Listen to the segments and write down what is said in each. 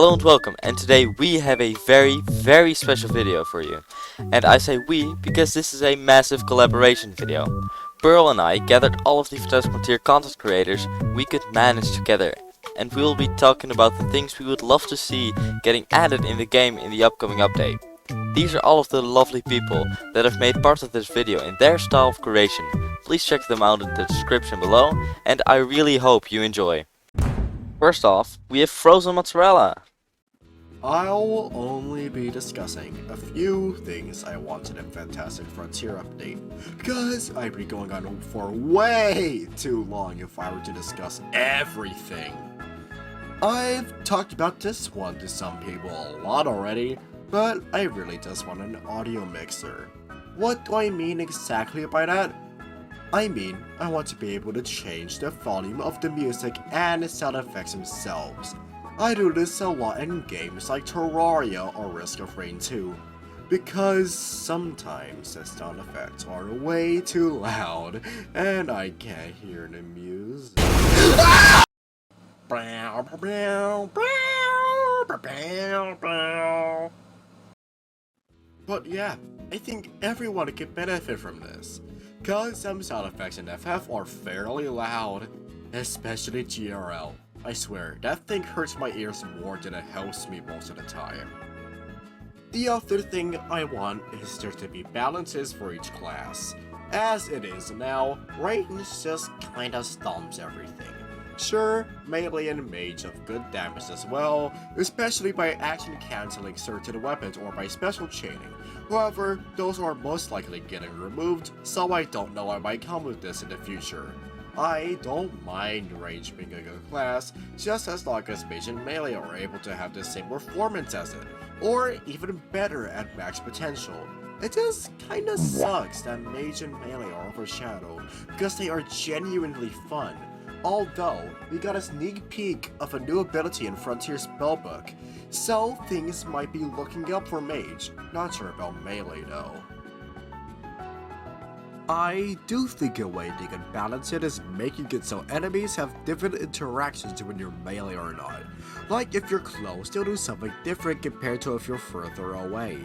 Hello and welcome, and today we have a very special video for you. And I say we because this is a massive collaboration video. Perle and I gathered all of the FantasticFrontier content creators we could manage together, and we will be talking about the things we would love to see getting added in the game in the upcoming update. These are all of the lovely people that have made part of this video in their style of creation. Please check them out in the description below, and I really hope you enjoy. First off, we have frozen mozzarella. I'll only be discussing a few things I wanted in Fantastic Frontier update, because I'd be going on for way too long if I were to discuss everything. I've talked about this one to some people a lot already, but I really just want an audio mixer. What do I mean exactly by that? I mean, I want to be able to change the volume of the music and sound effects themselves. I do this a lot in games like Terraria or Risk of Rain 2, because sometimes the sound effects are way too loud and I can't hear the music. But yeah, I think everyone can benefit from this, cause some sound effects in FF are fairly loud, especially GRL. I swear, that thing hurts my ears more than it helps me most of the time. The other thing I want is there to be balances for each class. As it is now, range just kinda stomps everything. Sure, melee and mage have good damage as well, especially by action cancelling certain weapons or by special chaining. However, those are most likely getting removed, so I don't know I might come with this in the future. I don't mind range being a good class, just as long as mage and melee are able to have the same performance as it, or even better at max potential. It just kinda sucks that mage and melee are overshadowed, because they are genuinely fun. Although, we got a sneak peek of a new ability in Frontier Spellbook, so things might be looking up for mage. Not sure about melee though. I do think a way they can balance it is making it so enemies have different interactions when you're melee or not. Like if you're close, they'll do something different compared to if you're further away,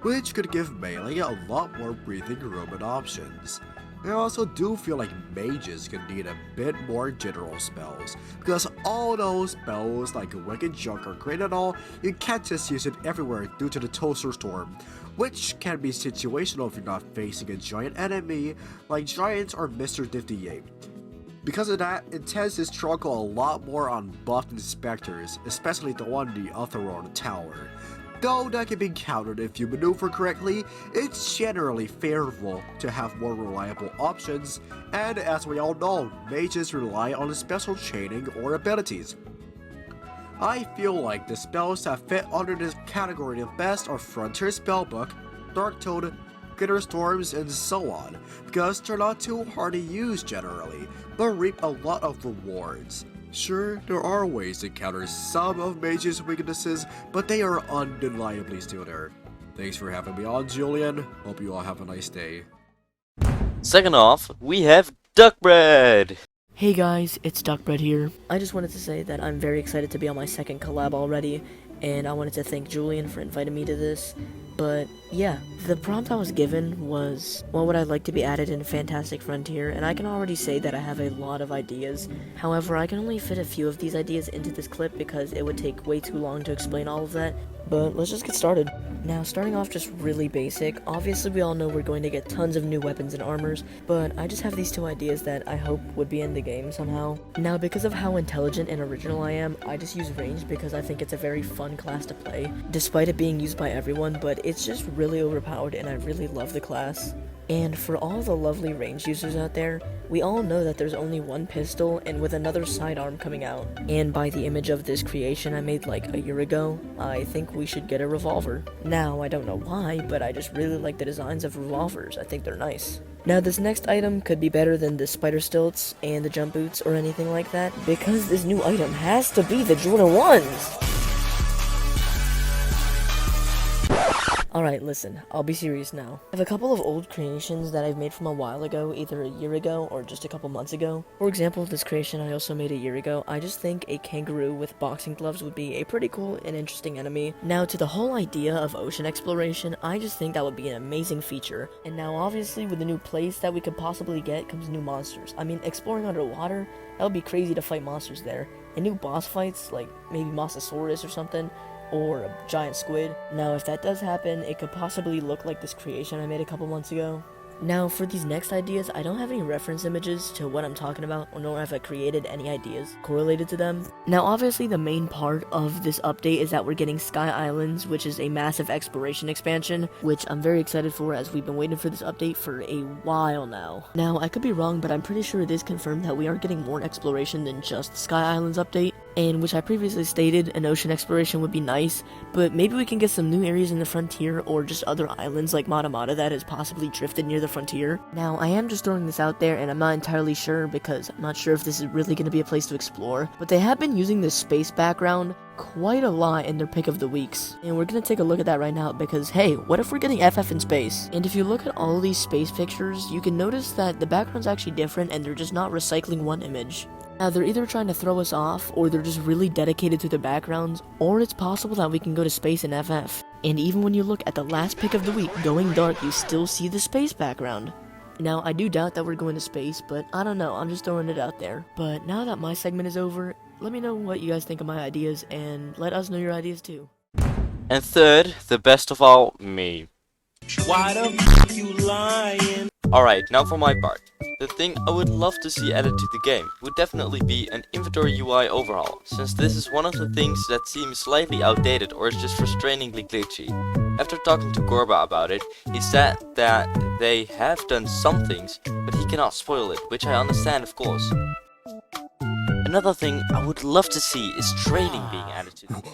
which could give melee a lot more breathing room and options. I also do feel like mages could need a bit more general spells, because all those spells like Wicked Junk are great and all, you can't just use it everywhere due to the Toaster Storm, which can be situational if you're not facing a giant enemy like Giants or Mr. 58. Because of that, it tends to struggle a lot more on buffed inspectors, especially the one in the other row of the tower. Though that can be countered if you maneuver correctly, it's generally favorable to have more reliable options, and as we all know, mages rely on special chaining or abilities. I feel like the spells that fit under this category the best are Frontier Spellbook, Dark Toad, Glitter Storms, and so on, because they're not too hard to use generally, but reap a lot of rewards. Sure, there are ways to counter some of mage's weaknesses, but they are undeniably still there. Thanks for having me on, Julian. Hope you all have a nice day. Second off, we have duck bread. Hey guys, it's Duckbread here. I just wanted to say that I'm very excited to be on my second collab already, and I wanted to thank Julian for inviting me to this. But yeah, the prompt I was given was, what would I like to be added in Fantastic Frontier, and I can already say that I have a lot of ideas. However, I can only fit a few of these ideas into this clip because it would take way too long to explain all of that, but let's just get started. Now, starting off just really basic, obviously we all know we're going to get tons of new weapons and armors, but I just have these two ideas that I hope would be in the game somehow. Now, because of how intelligent and original I am, I just use range because I think it's a very fun class to play, despite it being used by everyone, but it's just really overpowered and I really love the class. And for all the lovely range users out there, we all know that there's only one pistol and with another sidearm coming out. And by the image of this creation I made like a year ago, I think we should get a revolver. Now, I don't know why, but I just really like the designs of revolvers. I think they're nice. Now, this next item could be better than the spider stilts and the jump boots or anything like that, because this new item has to be the Jordan 1s! Alright, listen, I'll be serious now. I have a couple of old creations that I've made from a while ago, either a year ago or just a couple months ago. For example, this creation I also made a year ago. I just think a kangaroo with boxing gloves would be a pretty cool and interesting enemy. Now, to the whole idea of ocean exploration, I just think that would be an amazing feature. And now, obviously, with the new place that we could possibly get comes new monsters. I mean, exploring underwater, that would be crazy to fight monsters there. And new boss fights, like maybe Mosasaurus or something, or a giant squid. Now, if that does happen, it could possibly look like this creation I made a couple months ago. Now, for these next ideas, I don't have any reference images to what I'm talking about, or nor have I created any ideas correlated to them. Now, obviously, the main part of this update is that we're getting Sky Islands, which is a massive exploration expansion, which I'm very excited for as we've been waiting for this update for a while now. Now, I could be wrong, but I'm pretty sure it is confirmed that we are getting more exploration than just the Sky Islands update. And which I previously stated, an ocean exploration would be nice, but maybe we can get some new areas in the frontier or just other islands like Matamata that has possibly drifted near the frontier. Now, I am just throwing this out there and I'm not entirely sure because I'm not sure if this is really going to be a place to explore, but they have been using this space background quite a lot in their pick of the weeks. And we're going to take a look at that right now because, hey, what if we're getting FF in space? And if you look at all these space pictures, you can notice that the background's actually different and they're just not recycling one image. Now, they're either trying to throw us off, or they're just really dedicated to their backgrounds, or it's possible that we can go to space in FF. And even when you look at the last pick of the week, Going Dark, you still see the space background. Now, I do doubt that we're going to space, but I don't know, I'm just throwing it out there. But now that my segment is over, let me know what you guys think of my ideas, and let us know your ideas too. And third, the best of all, me. Why the f you lying? Alright, now for my part. The thing I would love to see added to the game would definitely be an inventory UI overhaul, since this is one of the things that seems slightly outdated or is just frustratingly glitchy. After talking to Gorba about it, he said that they have done some things, but he cannot spoil it, which I understand of course. Another thing I would love to see is trading being added to the game.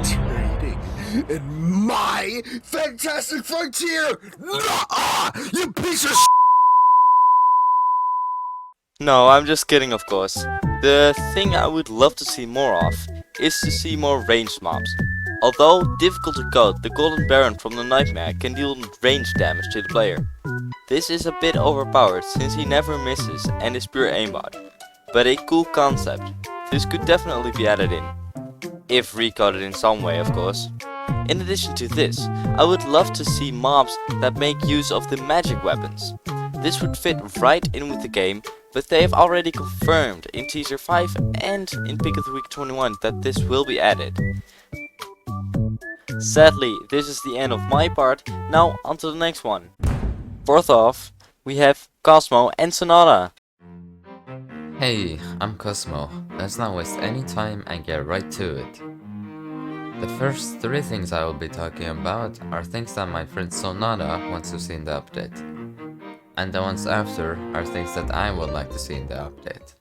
Trading in my Fantastic Frontier! You piece of No, I'm just kidding of course. The thing I would love to see more of is to see more ranged mobs. Although difficult to code, the Golden Baron from the Nightmare can deal range damage to the player. This is a bit overpowered since he never misses and is pure aimbot. But a cool concept. This could definitely be added in. If recoded in some way of course. In addition to this, I would love to see mobs that make use of the magic weapons. This would fit right in with the game, but they have already confirmed in Teaser 5 and in Pick of the Week 21 that this will be added. Sadly, this is the end of my part, now on to the next one. Fourth off, we have Cosmo and Sonata. Hey, I'm Cosmo. Let's not waste any time and get right to it. The first three things I will be talking about are things that my friend Sonata wants to see in the update. And the ones after are things that I would like to see in the update.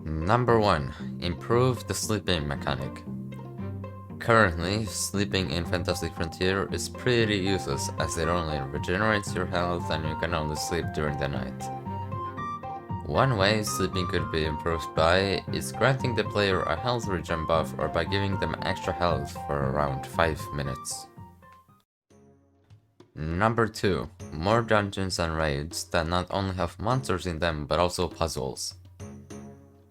Number 1. Improve the sleeping mechanic. Currently, sleeping in Fantastic Frontier is pretty useless as it only regenerates your health and you can only sleep during the night. One way sleeping could be improved by is granting the player a health regen buff or by giving them extra health for around 5 minutes. Number 2. More dungeons and raids that not only have monsters in them but also puzzles.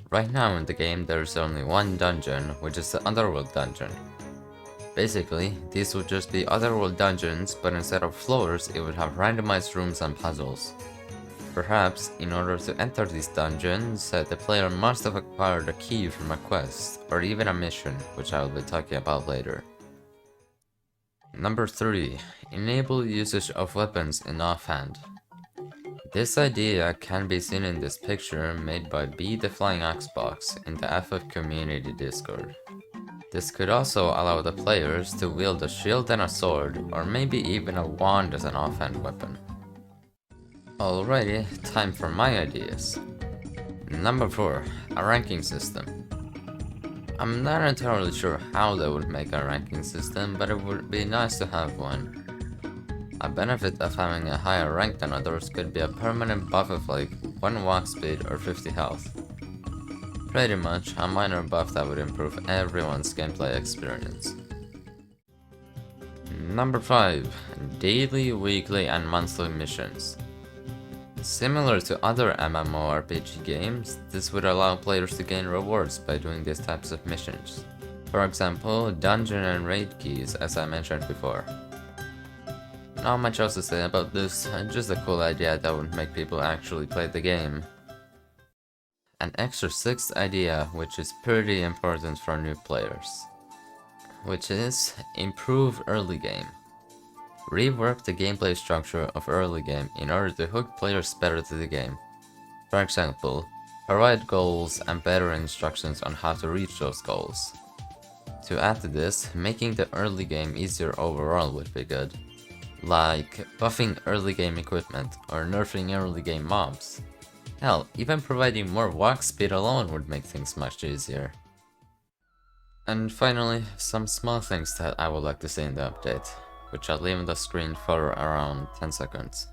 Right now in the game there's only one dungeon, which is the Underworld dungeon. Basically, these would just be Otherworld dungeons, but instead of floors it would have randomized rooms and puzzles. Perhaps, in order to enter these dungeons, the player must have acquired a key from a quest, or even a mission, which I will be talking about later. Number 3. Enable usage of weapons in offhand. This idea can be seen in this picture made by B the Flying Xbox in the FF Community Discord. This could also allow the players to wield a shield and a sword, or maybe even a wand as an offhand weapon. Alrighty, time for my ideas. Number 4. A ranking system. I'm not entirely sure how they would make a ranking system, but it would be nice to have one. A benefit of having a higher rank than others could be a permanent buff of like 1 walk speed or 50 health. Pretty much a minor buff that would improve everyone's gameplay experience. Number 5. Daily, weekly and monthly missions. Similar to other MMORPG games, this would allow players to gain rewards by doing these types of missions. For example, dungeon and raid keys, as I mentioned before. Not much else to say about this, just a cool idea that would make people actually play the game. An extra 6th idea, which is pretty important for new players, which is improve early game. Rework the gameplay structure of early game in order to hook players better to the game. For example, provide goals and better instructions on how to reach those goals. To add to this, making the early game easier overall would be good, like buffing early game equipment or nerfing early game mobs. Hell, even providing more walk speed alone would make things much easier. And finally, some small things that I would like to see in the update, which I'll leave on the screen for around 10 seconds.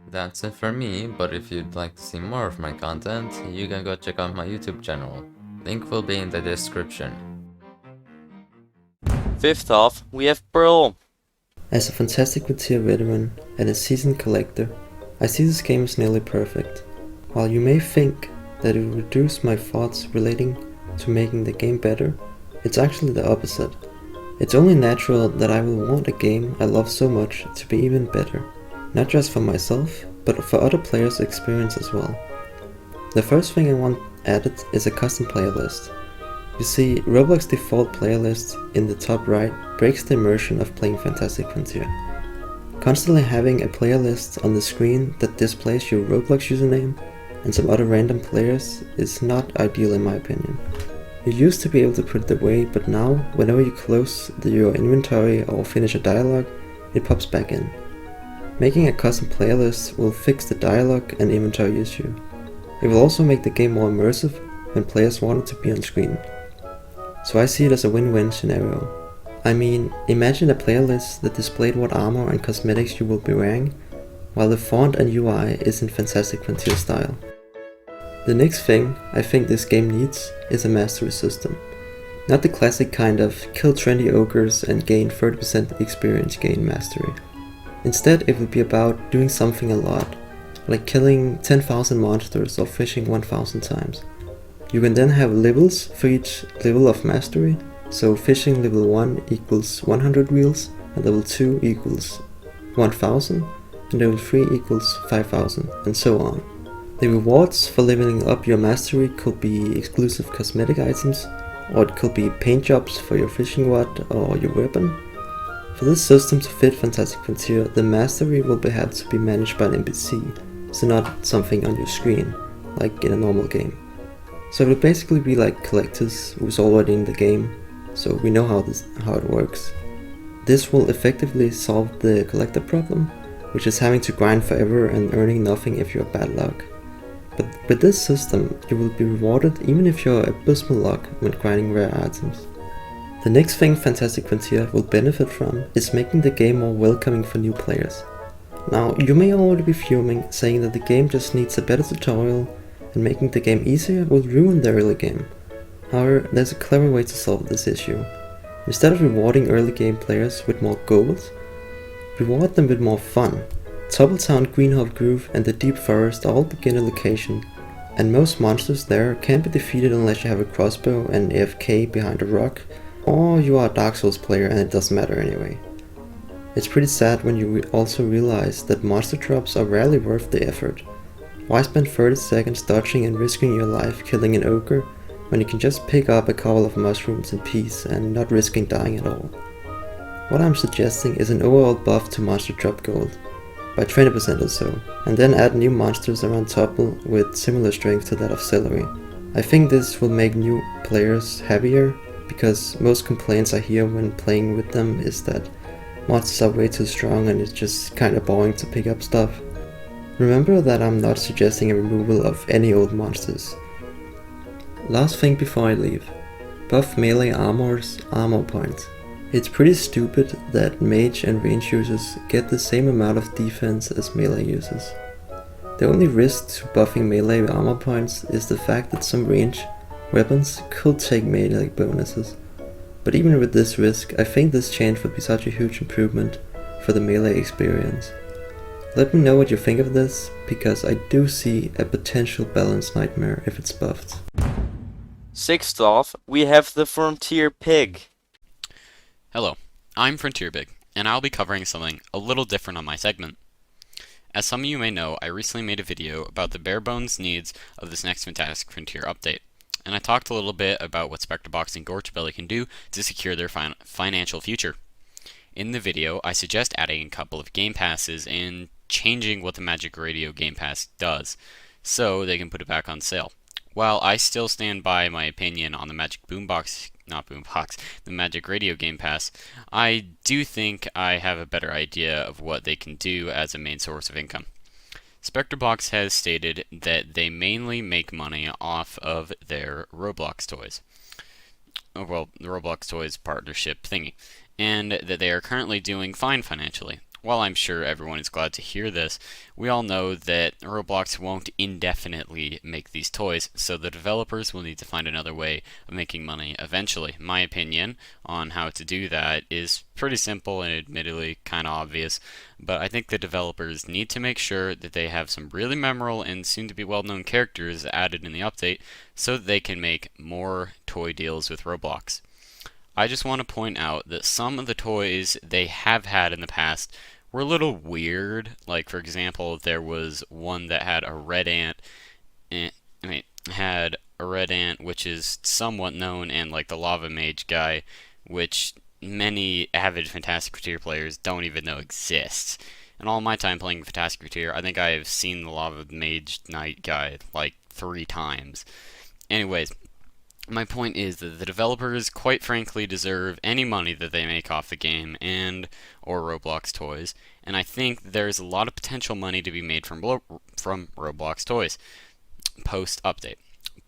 That's it for me, but if you'd like to see more of my content, you can go check out my YouTube channel. Link will be in the description. 5th off, we have Perle. As a Fantastic Frontier veteran and a seasoned collector, I see this game as nearly perfect. While you may think that it will reduce my thoughts relating to making the game better, it's actually the opposite. It's only natural that I will want a game I love so much to be even better, not just for myself, but for other players' experience as well. The first thing I want added is a custom playlist. You see, Roblox's default playlist in the top right breaks the immersion of playing Fantastic Frontier. Constantly having a playlist on the screen that displays your Roblox username and some other random players is not ideal in my opinion. You used to be able to put it away, but now, whenever you close your inventory or finish a dialogue, it pops back in. Making a custom playlist will fix the dialogue and inventory issue. It will also make the game more immersive when players want it to be on screen. So I see it as a win-win scenario. I mean, imagine a playlist that displayed what armor and cosmetics you will be wearing, while the font and UI is in Fantastic Frontier style. The next thing I think this game needs is a mastery system. Not the classic kind of kill 20 ogres and gain 30% experience gain mastery. Instead, it would be about doing something a lot, like killing 10,000 monsters or fishing 1,000 times. You can then have levels for each level of mastery, so fishing level 1 equals 100 wheels, and level 2 equals 1000, and level 3 equals 5000, and so on. The rewards for leveling up your mastery could be exclusive cosmetic items, or it could be paint jobs for your fishing rod or your weapon. For this system to fit Fantastic Frontier, the mastery will have to be managed by an NPC, so not something on your screen, like in a normal game. So it will basically be like collectors who's already in the game, so we know how it works. This will effectively solve the collector problem, which is having to grind forever and earning nothing if you're bad luck. But with this system, you will be rewarded even if you're abysmal luck when grinding rare items. The next thing Fantastic Frontier will benefit from is making the game more welcoming for new players. Now, you may already be fuming, saying that the game just needs a better tutorial, and making the game easier will ruin the early game. However, there's a clever way to solve this issue. Instead of rewarding early game players with more gold, reward them with more fun. Toppletown, Greenhope Grove and the Deep Forest are all beginner location, and most monsters there can't be defeated unless you have a crossbow and AFK behind a rock, or you are a Dark Souls player and it doesn't matter anyway. It's pretty sad when you also realize that monster drops are rarely worth the effort. Why spend 30 seconds dodging and risking your life killing an ogre when you can just pick up a couple of mushrooms in peace and not risking dying at all? What I'm suggesting is an overall buff to monster drop gold, by 20% or so, and then add new monsters around Topple with similar strength to that of Celery. I think this will make new players happier, because most complaints I hear when playing with them is that monsters are way too strong and it's just kinda boring to pick up stuff. Remember that I'm not suggesting a removal of any old monsters. Last thing before I leave, buff melee armor's armor points. It's pretty stupid that mage and range users get the same amount of defense as melee users. The only risk to buffing melee armor points is the fact that some range weapons could take melee bonuses. But even with this risk, I think this change would be such a huge improvement for the melee experience. Let me know what you think of this, because I do see a potential balance nightmare if it's buffed. Sixth off, we have the Frontier Pig. Hello, I'm Frontier Pig, and I'll be covering something a little different on my segment. As some of you may know, I recently made a video about the bare bones needs of this next Fantastic Frontier update, and I talked a little bit about what Spectrebox and Gorgebelly can do to secure their financial future. In the video, I suggest adding a couple of game passes and changing what the Magic Radio Game Pass does, so they can put it back on sale. While I still stand by my opinion on the Magic the Magic Radio Game Pass, I do think I have a better idea of what they can do as a main source of income. Spectrebox has stated that they mainly make money off of their Roblox toys. Well, the Roblox Toys partnership thingy, and that they are currently doing fine financially. While I'm sure everyone is glad to hear this, we all know that Roblox won't indefinitely make these toys, so the developers will need to find another way of making money eventually. My opinion on how to do that is pretty simple and admittedly kind of obvious, but I think the developers need to make sure that they have some really memorable and soon-to-be well-known characters added in the update so that they can make more toy deals with Roblox. I just want to point out that some of the toys they have had in the past were a little weird. Like, for example, there was one that had a red ant, which is somewhat known, and like the lava mage guy, which many avid Fantastic Frontier players don't even know exists. In all my time playing Fantastic Frontier, I think I have seen the lava mage knight guy like 3 times. Anyways, my point is that the developers quite frankly deserve any money that they make off the game or Roblox toys, and I think there's a lot of potential money to be made from Roblox toys post-update.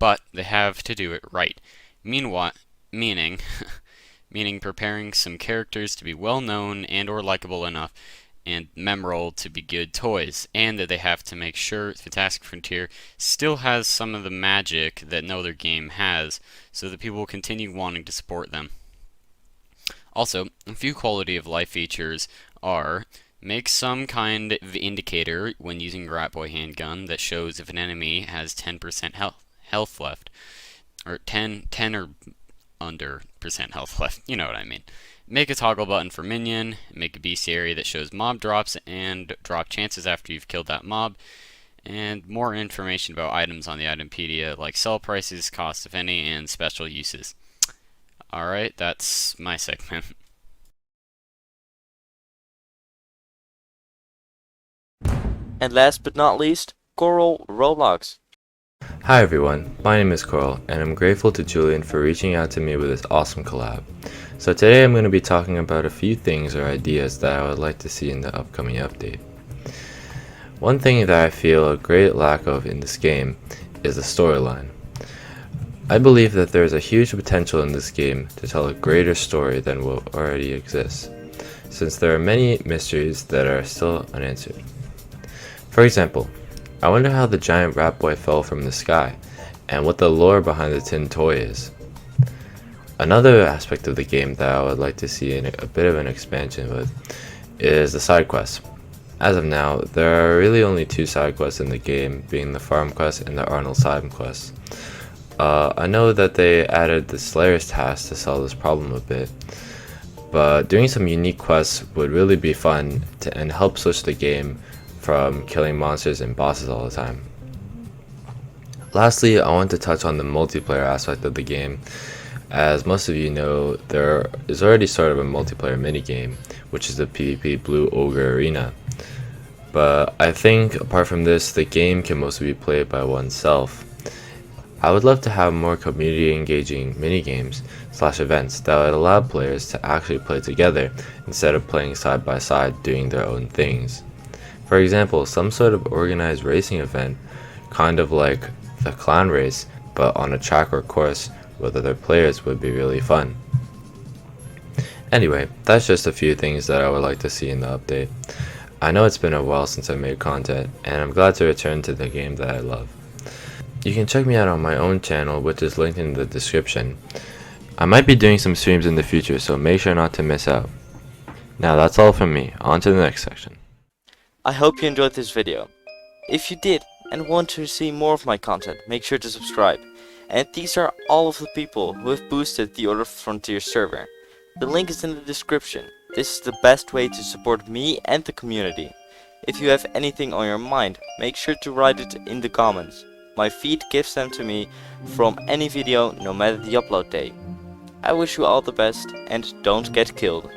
But they have to do it right. Meaning preparing some characters to be well-known and or likable enough and memorable to be good toys, and that they have to make sure Fantastic Frontier still has some of the magic that no other game has, so that people will continue wanting to support them. Also, a few quality of life features are: make some kind of indicator when using Ratboy handgun that shows if an enemy has 10% health left, or 10 or under % health left, you know what I mean. Make a toggle button for minion, make a bestiary that shows mob drops and drop chances after you've killed that mob, and more information about items on the Itempedia, like sell prices, cost if any, and special uses. Alright, that's my segment. And last but not least, Coral Roblox. Hi everyone, my name is Coral, and I'm grateful to Julian for reaching out to me with this awesome collab. So today I'm going to be talking about a few things or ideas that I would like to see in the upcoming update. One thing that I feel a great lack of in this game is the storyline. I believe that there is a huge potential in this game to tell a greater story than what already exists, since there are many mysteries that are still unanswered. For example, I wonder how the giant rat boy fell from the sky, and what the lore behind the tin toy is. Another aspect of the game that I would like to see a bit of an expansion with is the side quests. As of now, there are really only 2 side quests in the game, being the farm quest and the Arnold side quest. I know that they added the Slayer's task to solve this problem a bit, but doing some unique quests would really be fun and help switch the game from killing monsters and bosses all the time. Lastly, I want to touch on the multiplayer aspect of the game. As most of you know, there is already sort of a multiplayer minigame, which is the PvP Blue Ogre Arena. But I think apart from this, the game can mostly be played by oneself. I would love to have more community engaging minigames / events that would allow players to actually play together instead of playing side by side doing their own things. For example, some sort of organized racing event, kind of like the clown race, but on a track or course with other players would be really fun. Anyway, that's just a few things that I would like to see in the update. I know it's been a while since I made content, and I'm glad to return to the game that I love. You can check me out on my own channel, which is linked in the description. I might be doing some streams in the future, so make sure not to miss out. Now that's all from me, on to the next section. I hope you enjoyed this video. If you did and want to see more of my content, make sure to subscribe. And these are all of the people who have boosted the Order of Frontier server. The link is in the description. This is the best way to support me and the community. If you have anything on your mind, make sure to write it in the comments. My feed gives them to me from any video, no matter the upload day. I wish you all the best and don't get killed.